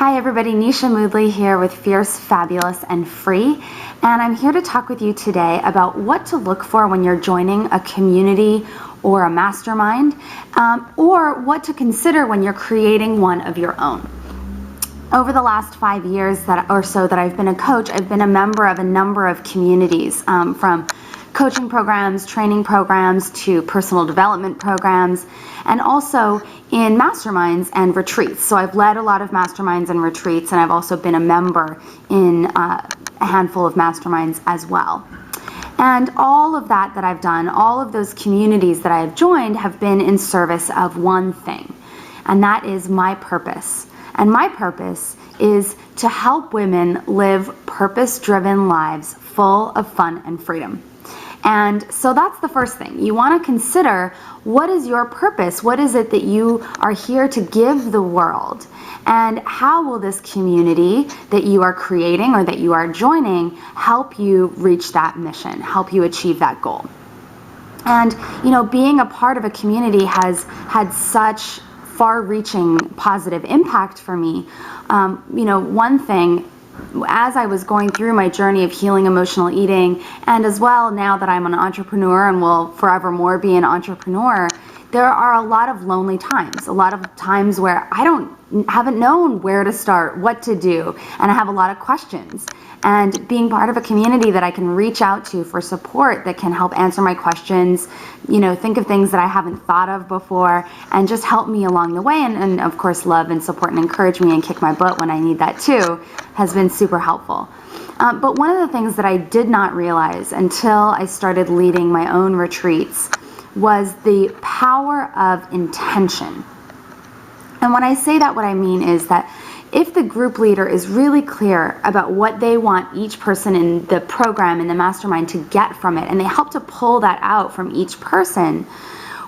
Hi everybody, Nisha Moodley here with Fierce, Fabulous, and Free, and I'm here to talk with you today about what to look for when you're joining a community or a mastermind, or what to consider when you're creating one of your own. Over the last 5 years or so that I've been a coach, I've been a member of a number of communities, from coaching programs, training programs, to personal development programs, and also in masterminds and retreats. So I've led a lot of masterminds and retreats, and I've also been a member in a handful of masterminds as well. And all of that I've done, all of those communities that I have joined have been in service of one thing, and that is my purpose. And my purpose is to help women live purpose-driven lives full of fun and freedom. And so that's the first thing. You want to consider, what is your purpose? What is it that you are here to give the world? And how will this community that you are creating or that you are joining help you reach that mission, help you achieve that goal? And, being a part of a community has had such far-reaching positive impact for me. One thing, as I was going through my journey of healing emotional eating, and as well now that I'm an entrepreneur and will forevermore be an entrepreneur, there are a lot of lonely times, a lot of times where I haven't known where to start, what to do, and I have a lot of questions. And being part of a community that I can reach out to for support that can help answer my questions, think of things that I haven't thought of before, and just help me along the way, and of course love and support and encourage me and kick my butt when I need that too, has been super helpful. But one of the things that I did not realize until I started leading my own retreats was the power of intention. And when I say that, what I mean is that if the group leader is really clear about what they want each person in the program, in the mastermind, to get from it, and they help to pull that out from each person,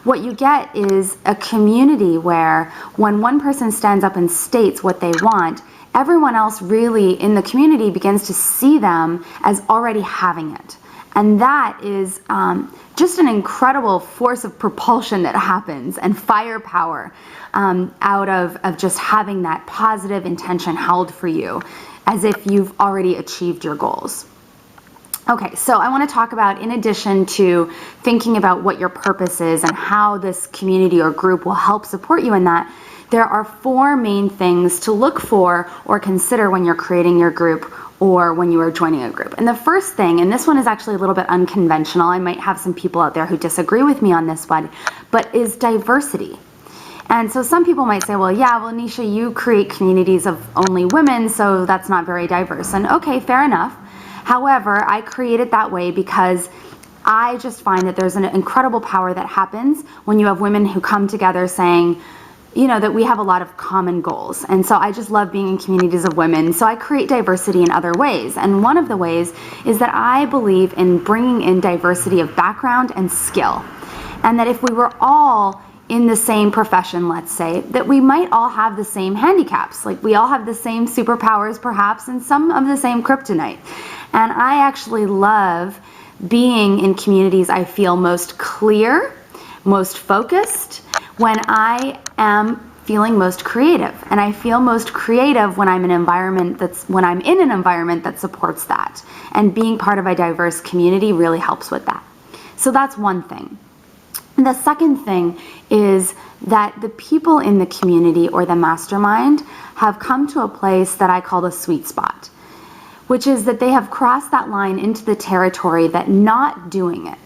what you get is a community where when one person stands up and states what they want, everyone else really in the community begins to see them as already having it. And that is just an incredible force of propulsion that happens, and firepower out of just having that positive intention held for you, as if you've already achieved your goals. Okay, so I want to talk about, in addition to thinking about what your purpose is and how this community or group will help support you in that, there are 4 main things to look for or consider when you're creating your group or when you are joining a group. And the first thing, and this one is actually a little bit unconventional, I might have some people out there who disagree with me on this one, but is diversity. And so some people might say, Nisha, you create communities of only women, so that's not very diverse. And okay, fair enough. However, I create it that way because I just find that there's an incredible power that happens when you have women who come together saying, that we have a lot of common goals. And so I just love being in communities of women. So I create diversity in other ways. And one of the ways is that I believe in bringing in diversity of background and skill. And that if we were all in the same profession, let's say, that we might all have the same handicaps. Like we all have the same superpowers perhaps, and some of the same kryptonite. And I actually love being in communities I feel most clear, most focused, when I am feeling most creative. And I feel most creative when I'm in an environment that supports that. And being part of a diverse community really helps with that. So that's one thing. And the second thing is that the people in the community or the mastermind have come to a place that I call the sweet spot, which is that they have crossed that line into the territory that not doing it,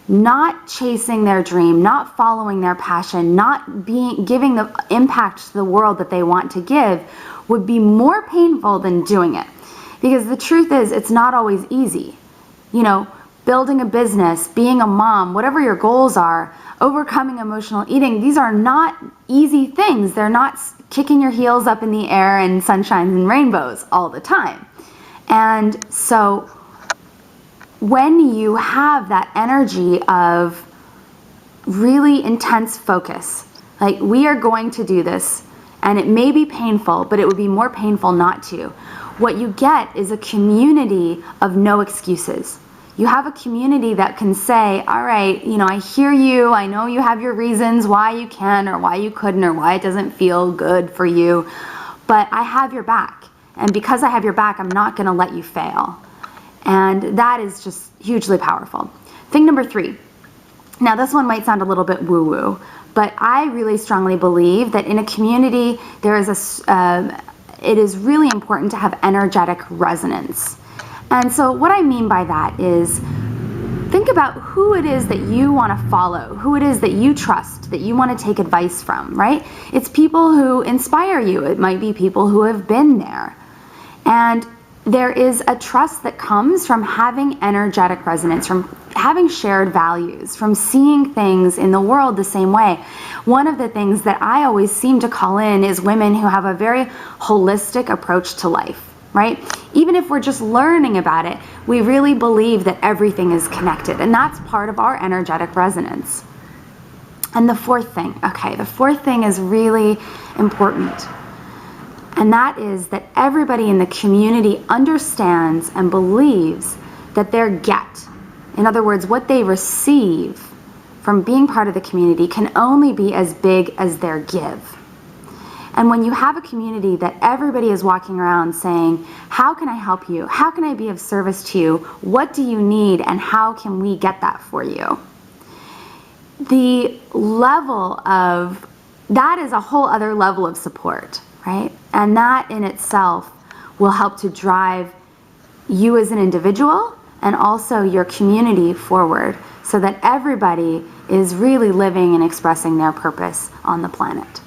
not chasing their dream, not following their passion, not giving the impact to the world that they want to give would be more painful than doing it. Because the truth is, it's not always easy. Building a business, being a mom, whatever your goals are, overcoming emotional eating, these are not easy things. They're not kicking your heels up in the air and sunshine and rainbows all the time. And so when you have that energy of really intense focus, like we are going to do this, and it may be painful, but it would be more painful not to, what you get is a community of no excuses. You have a community that can say, all right, I hear you, I know you have your reasons why you can or why you couldn't or why it doesn't feel good for you, but I have your back. And because I have your back, I'm not going to let you fail. And that is just hugely powerful. Thing number 3. Now this one might sound a little bit woo-woo, but I really strongly believe that in a community there is it is really important to have energetic resonance. And so what I mean by that is, think about who it is that you want to follow, who it is that you trust, that you want to take advice from, right? It's people who inspire you. It might be people who have been there. And there is a trust that comes from having energetic resonance, from having shared values, from seeing things in the world the same way. One of the things that I always seem to call in is women who have a very holistic approach to life, right? Even if we're just learning about it, we really believe that everything is connected, and that's part of our energetic resonance. And the fourth thing is really important. And that is that everybody in the community understands and believes that their get, in other words, what they receive from being part of the community, can only be as big as their give. And when you have a community that everybody is walking around saying, how can I help you? How can I be of service to you? What do you need? And how can we get that for you? The level of, that is a whole other level of support, right? And that in itself will help to drive you as an individual and also your community forward, so that everybody is really living and expressing their purpose on the planet.